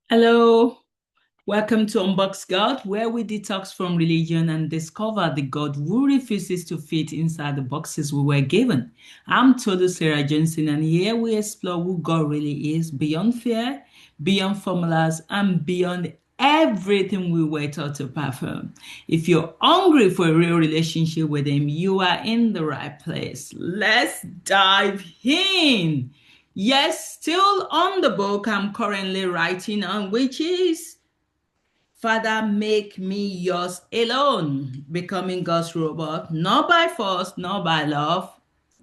Hello, welcome to Unboxed God, where we detox from religion and discover the God who refuses to fit inside the boxes we were given. I'm Todo Sarah Johnson, and here we explore who God really is beyond fear, beyond formulas, and beyond everything we were taught to perform. If you're hungry for a real relationship with Him, you are in the right place. Let's dive in. Yes, still on the book I'm currently writing on, which is Father, Make Me Yours Alone, Becoming God's Robot, not by force, not by love.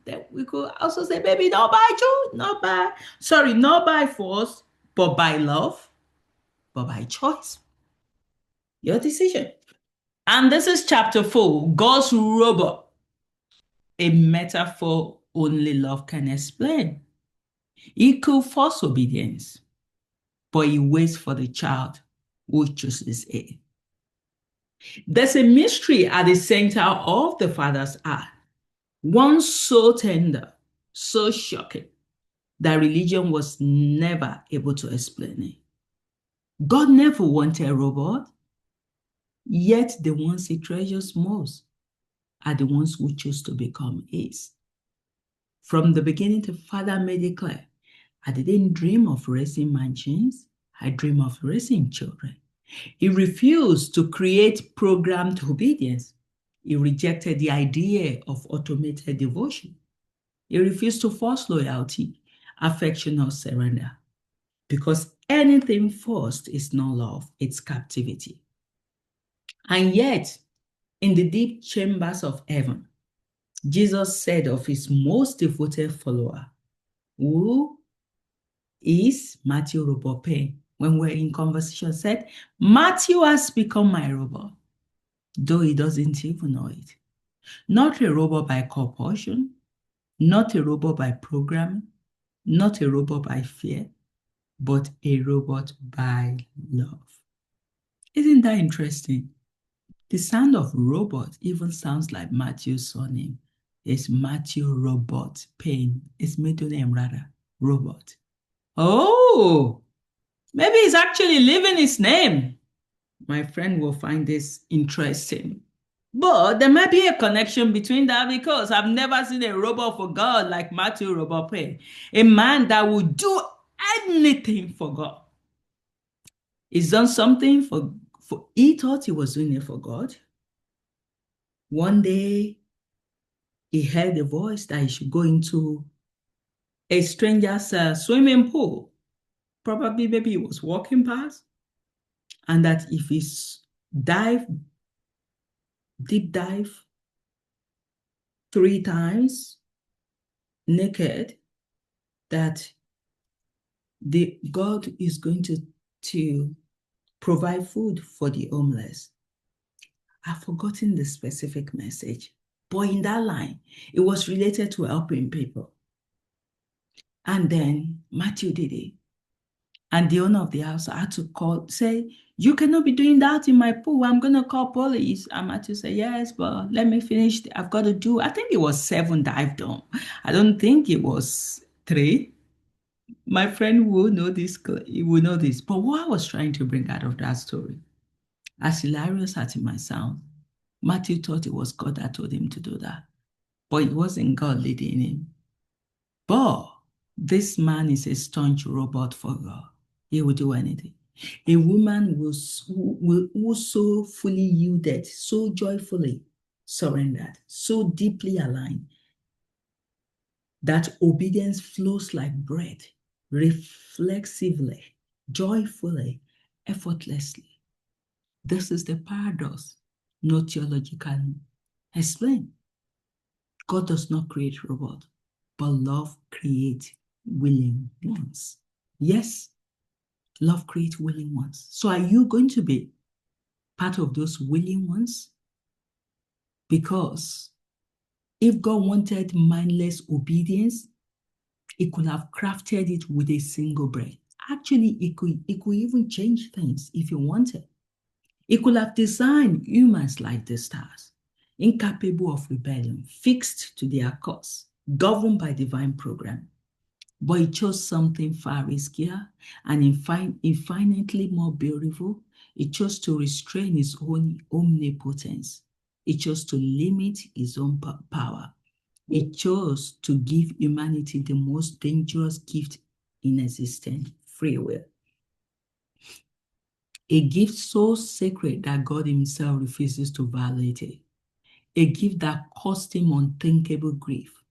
Then we could also say, maybe not by choice, not by force, but by love, but by choice. Your decision. And this is chapter 4, God's Robot, a metaphor only love can explain. He could force obedience, but he waits for the child who chooses it. There's a mystery at the center of the Father's heart, one so tender, so shocking, that religion was never able to explain it. God never wanted a robot, yet the ones he treasures most are the ones who choose to become his. From the beginning, the Father made it clear, I didn't dream of raising mansions, I dream of raising children. He refused to create programmed obedience. He rejected the idea of automated devotion. He refused to force loyalty, affection, or surrender. Because anything forced is not love, it's captivity. And yet, in the deep chambers of heaven, Jesus said of his most devoted follower, who is Matthew Robot Payne, when we're in conversation, said, Matthew has become my robot, though he doesn't even know it. Not a robot by compulsion, not a robot by programming, not a robot by fear, but a robot by love. Isn't that interesting? The sound of robot even sounds like Matthew's surname. It's Matthew Robot Payne. It's middle name rather, Robot. Oh, maybe he's actually living his name. My friend will find this interesting. But there might be a connection between that because I've never seen a robot for God like Matthew Robot Payne, a man that would do anything for God. He's done something for he thought he was doing it for God. One day he heard a voice that he should go into a stranger's swimming pool. Probably maybe he was walking past, and that if he dive, deep dive 3 times naked, that the God is going to provide food for the homeless. I've forgotten the specific message, but in that line, it was related to helping people. And then Matthew did it. And the owner of the house had to say, you cannot be doing that in my pool. I'm going to call police. And Matthew said, yes, but let me finish. I've got to do, I think it was 7 dive done. I don't think it was 3. My friend will know this. He will know this. But what I was trying to bring out of that story, as hilarious as it might sound, Matthew thought it was God that told him to do that. But it wasn't God leading him. But this man is a staunch robot for God. He will do anything. A woman who so fully yielded, so joyfully surrendered, so deeply aligned, that obedience flows like bread, reflexively, joyfully, effortlessly. This is the paradox no theology can explain. God does not create robots, but love creates willing ones. Yes, love creates willing ones. So are you going to be part of those willing ones? Because if God wanted mindless obedience, he could have crafted it with a single breath. Actually, it could even change things if he wanted. He could have designed humans like the stars, incapable of rebellion, fixed to their course, governed by divine program. But he chose something far riskier and infinitely more beautiful. He chose to restrain his own omnipotence. He chose to limit his own power. He chose to give humanity the most dangerous gift in existence, free will. A gift so sacred that God himself refuses to violate it. A gift that cost him unthinkable grief.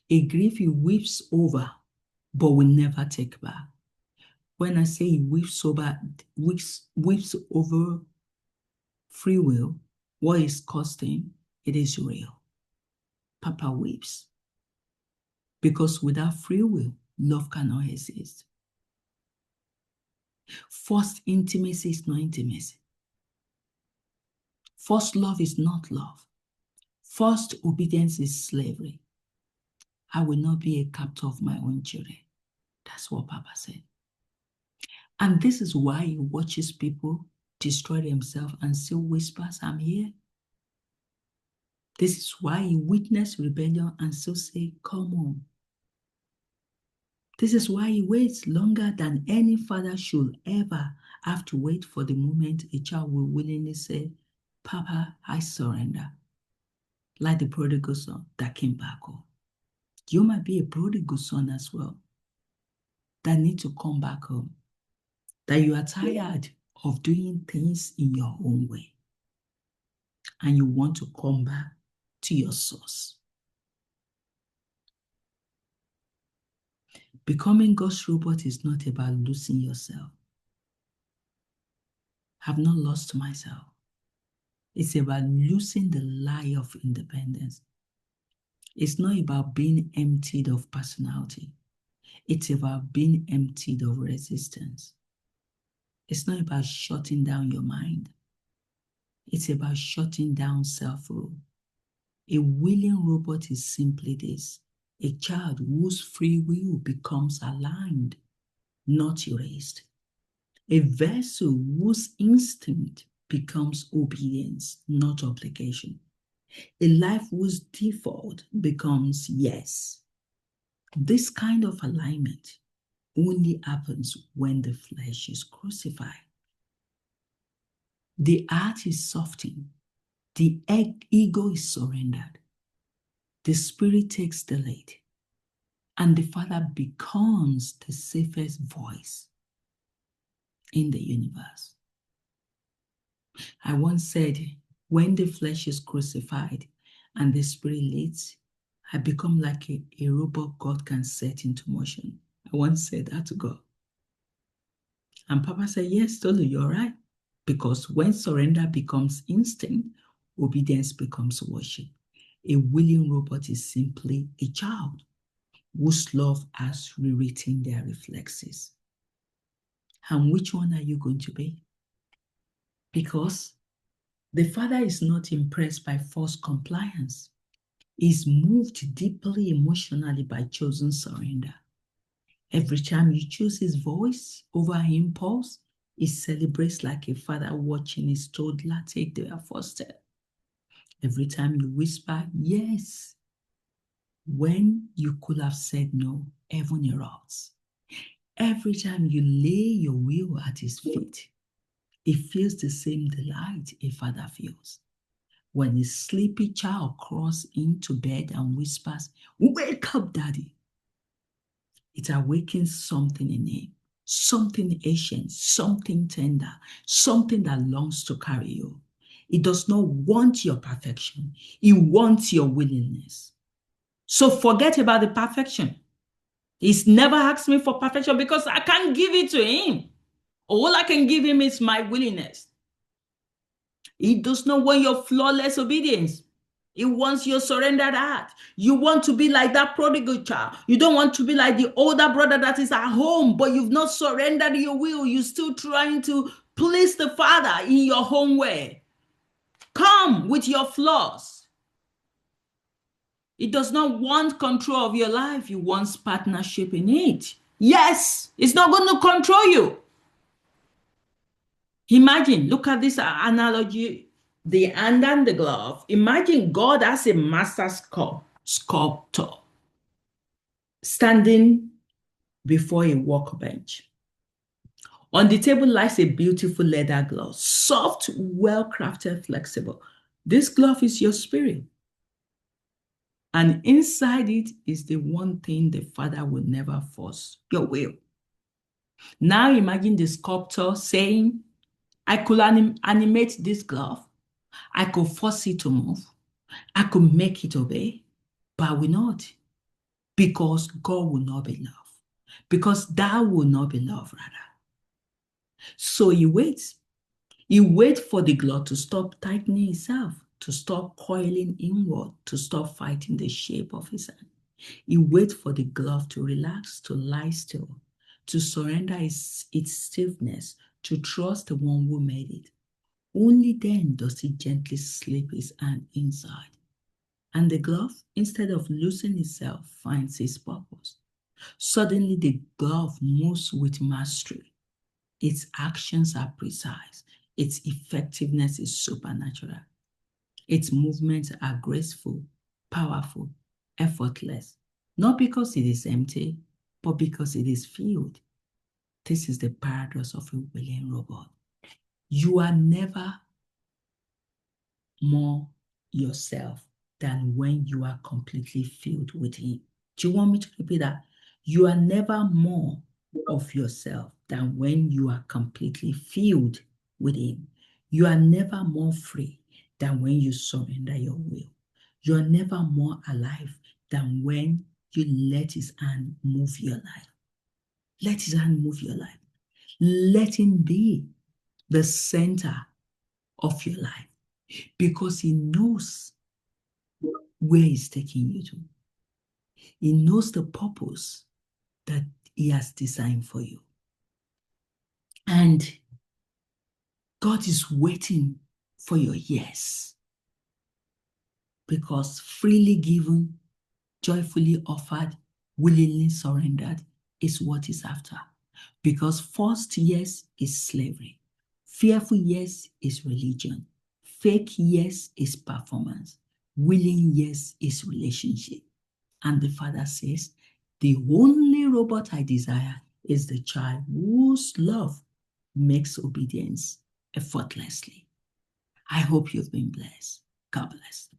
A grief he weeps over, but will never take back. When I say he weeps over free will, what is costing, it is real. Papa weeps. Because without free will, love cannot exist. Forced intimacy is not intimacy. Forced love is not love. Forced obedience is slavery. I will not be a captor of my own children. That's what Papa said. And this is why he watches people destroy themselves and still whispers, I'm here. This is why he witnessed rebellion and still say, come on. This is why he waits longer than any father should ever have to wait for the moment a child will willingly say, Papa, I surrender. Like the prodigal son that came back home. You might be a prodigal son as well that need to come back home. That you are tired of doing things in your own way. And you want to come back to your source. Becoming God's robot is not about losing yourself. I've not lost myself. It's about losing the lie of independence. It's not about being emptied of personality. It's about being emptied of resistance. It's not about shutting down your mind. It's about shutting down self-rule. A willing robot is simply this: a child whose free will becomes aligned, not erased. A vessel whose instinct becomes obedience, not obligation. A life whose default becomes yes. This kind of alignment only happens when the flesh is crucified. The heart is softened. The ego is surrendered. The spirit takes the lead. And the Father becomes the safest voice in the universe. I once said, when the flesh is crucified and the spirit leads, I become like a robot God can set into motion. I once said that to God. And Papa said, yes, Tolu, you're right. Because when surrender becomes instinct, obedience becomes worship. A willing robot is simply a child whose love has rewritten their reflexes. And which one are you going to be? Because the Father is not impressed by forced compliance. He's moved deeply emotionally by chosen surrender. Every time you choose his voice over impulse, he celebrates like a father watching his toddler take their first step. Every time you whisper, yes, when you could have said no, heaven erupts. Every time you lay your will at his feet, he feels the same delight a father feels. When a sleepy child crawls into bed and whispers, wake up, daddy, it awakens something in him, something ancient, something tender, something that longs to carry you. He does not want your perfection. He wants your willingness. So forget about the perfection. He's never asked me for perfection because I can't give it to him. All I can give him is my willingness. He does not want your flawless obedience. He wants your surrendered heart. You want to be like that prodigal child. You don't want to be like the older brother that is at home, but you've not surrendered your will. You're still trying to please the Father in your own way. Come with your flaws. He does not want control of your life. He wants partnership in it. Yes, it's not going to control you. Imagine, look at this analogy, the hand and the glove. Imagine God as a master sculptor standing before a workbench. On the table lies a beautiful leather glove, soft, well-crafted, flexible. This glove is your spirit. And inside it is the one thing the Father will never force, your will. Now imagine the sculptor saying, I could animate this glove. I could force it to move. I could make it obey, but I will not, because God will not be loved, because thou will not be loved, rather. So he waits. He waits for the glove to stop tightening itself, to stop coiling inward, to stop fighting the shape of his hand. He waits for the glove to relax, to lie still, to surrender its stiffness, to trust the one who made it. Only then does he gently slip his hand inside. And the glove, instead of losing itself, finds its purpose. Suddenly the glove moves with mastery. Its actions are precise. Its effectiveness is supernatural. Its movements are graceful, powerful, effortless. Not because it is empty, but because it is filled. This is the paradox of a willing robot. You are never more yourself than when you are completely filled with him. Do you want me to repeat that? You are never more of yourself than when you are completely filled with him. You are never more free than when you surrender your will. You are never more alive than when you let his hand move your life. Let his hand move your life. Let him be the center of your life, because he knows where he's taking you to. He knows the purpose that he has designed for you. And God is waiting for your yes. Because freely given, joyfully offered, willingly surrendered is what he's after. Because forced yes is slavery. Fearful yes is religion. Fake yes is performance. Willing yes is relationship. And the Father says, the only robot I desire is the child whose love makes obedience effortlessly. I hope you've been blessed. God bless.